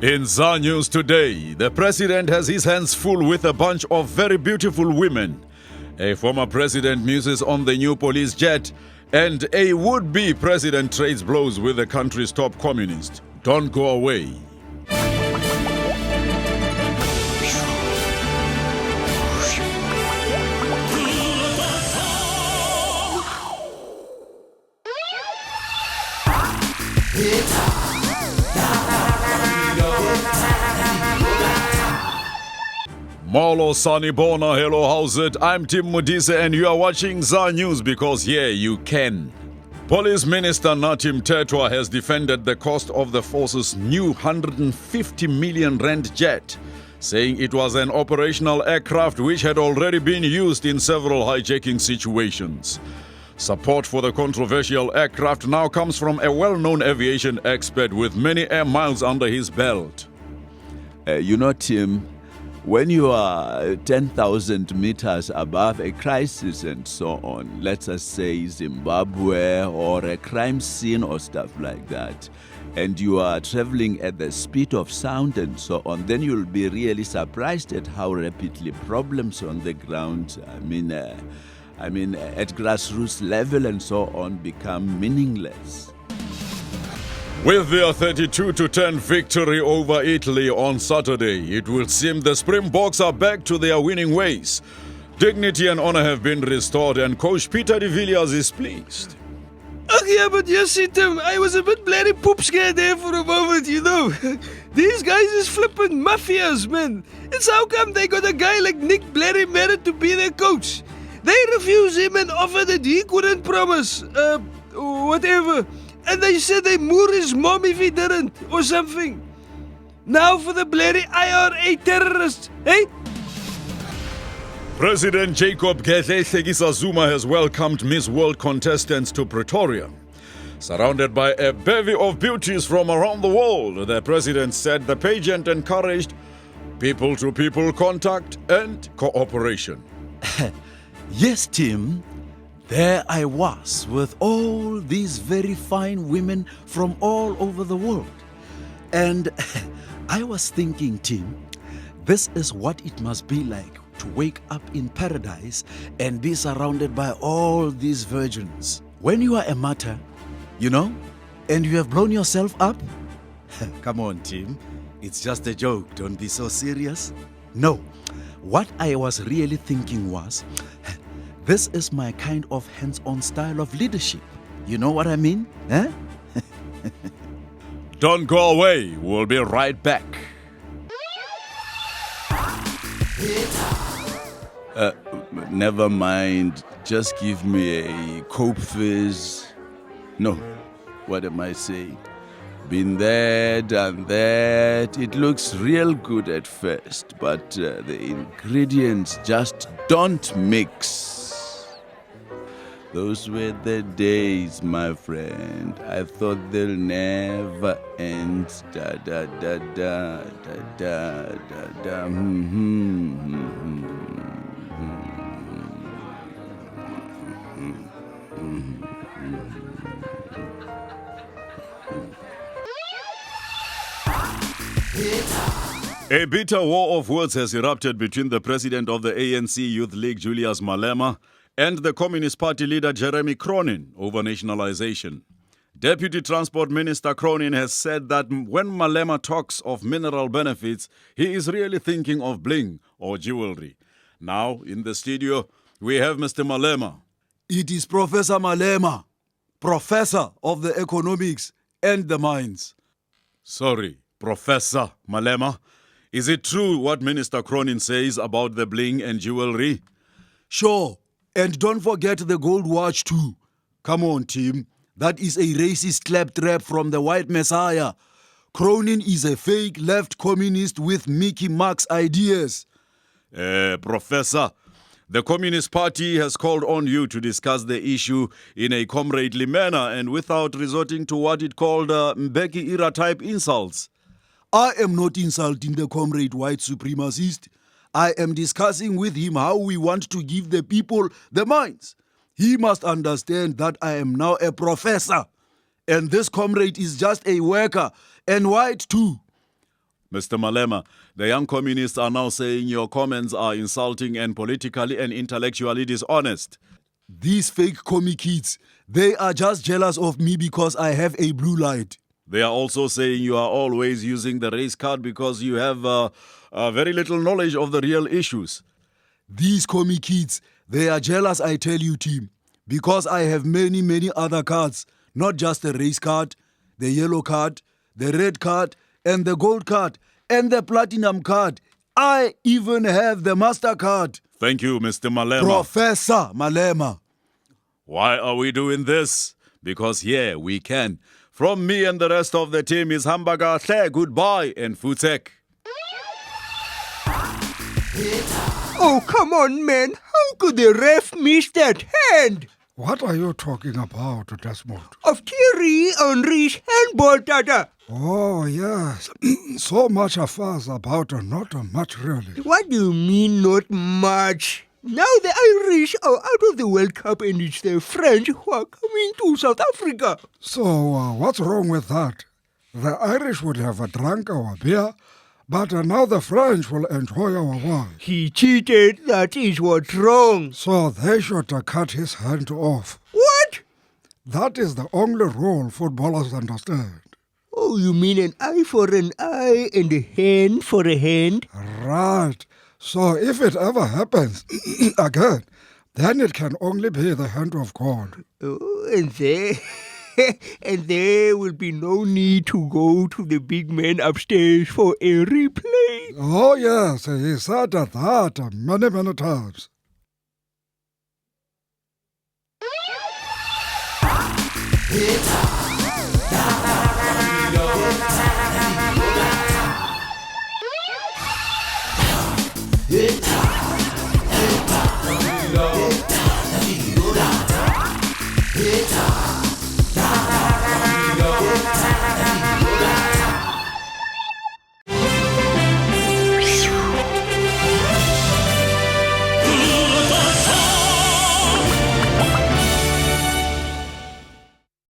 In ZA News today, the president has his hands full with a bunch of very beautiful women. A former president muses on the new police jet, and a would-be president trades blows with the country's top communist. Don't go away. Molo Sanibona, hello, how's it? I'm Tim Modise and you are watching ZA News because yeah, you can. Police Minister Natim Tetwa has defended the cost of the force's new 150 million rand jet, saying it was an operational aircraft which had already been used in several hijacking situations. Support for the controversial aircraft now comes from a well-known aviation expert with many air miles under his belt. Tim, when you are 10,000 meters above a crisis and so on, let's just say Zimbabwe or a crime scene or stuff like that, and you are traveling at the speed of sound and so on, then you'll be really surprised at how rapidly problems on the ground, at grassroots level and so on, become meaningless. With their 32-10 victory over Italy on Saturday, it will seem the Springboks are back to their winning ways. Dignity and honor have been restored and coach Peter de Villiers is pleased. Yeah, but you see, Tim, I was a bit bloody poop scared there for a moment, These guys is flipping mafias, man. It's how come they got a guy like Nick Bloody Merritt to be their coach? They refused him and offered that he couldn't promise, whatever. And they said they moor his mom if he didn't, or something. Now for the bloody IRA terrorists, hey? President Jacob Gedleyihlekisa Zuma has welcomed Miss World contestants to Pretoria. Surrounded by a bevy of beauties from around the world, the president said the pageant encouraged people-to-people contact and cooperation. Yes, Tim. There I was with all these very fine women from all over the world. And I was thinking, Tim, this is what it must be like to wake up in paradise and be surrounded by all these virgins. When you are a martyr, and you have blown yourself up. Come on, Tim. It's just a joke. Don't be so serious. No. What I was really thinking was, this is my kind of hands-on style of leadership. You know what I mean? Eh? Don't go away. We'll be right back. Never mind. Just give me a Coke fizz. No, what am I saying? Been there, done that. It looks real good at first, but the ingredients just don't mix. Those were the days, my friend. I thought they'll never end. Da da da da da da da A bitter war of words has erupted between the president of the ANC Youth League, Julius Malema, and the Communist Party leader Jeremy Cronin over nationalization. Deputy Transport Minister Cronin has said that when Malema talks of mineral benefits, he is really thinking of bling or jewelry. Now, in the studio, we have Mr. Malema. It is Professor Malema, Professor of the Economics and the Mines. Sorry, Professor Malema. Is it true what Minister Cronin says about the bling and jewelry? Sure. And don't forget the gold watch too. Come on, Tim. That is a racist claptrap from the white messiah. Cronin is a fake left communist with Mickey Mouse ideas. Professor, the Communist Party has called on you to discuss the issue in a comradely manner and without resorting to what it called Mbeki-era type insults. I am not insulting the comrade white supremacist. I am discussing with him how we want to give the people the minds. He must understand that I am now a professor, and this comrade is just a worker, and white too. Mr. Malema, the young communists are now saying your comments are insulting and politically and intellectually dishonest. These fake commie kids, they are just jealous of me because I have a blue light. They are also saying you are always using the race card because you have very little knowledge of the real issues. These commie kids, they are jealous, I tell you, team, because I have many other cards, not just the race card, the yellow card, the red card, and the gold card, and the platinum card. I even have the MasterCard. Thank you, Mr. Malema. Professor Malema. Why are we doing this? Because yeah, we can. From me and the rest of the team is Hamburger, goodbye, and Futek. Oh, come on, man. How could the ref miss that hand? What are you talking about, Desmond? Of Thierry Henry's handball, Tata. Oh, yes. So much a fuss about not much, really. What do you mean, not much? Now the Irish are out of the World Cup and it's the French who are coming to South Africa. So, what's wrong with that? The Irish would have drunk our beer, but now the French will enjoy our wine. He cheated, that is what's wrong. So they should cut his hand off. What? That is the only rule footballers understand. Oh, you mean an eye for an eye and a hand for a hand? Right. So if it ever happens again, then it can only be the hand of God. Oh, and there will be no need to go to the big man upstairs for a replay. Oh, yes, he said that many times. Hit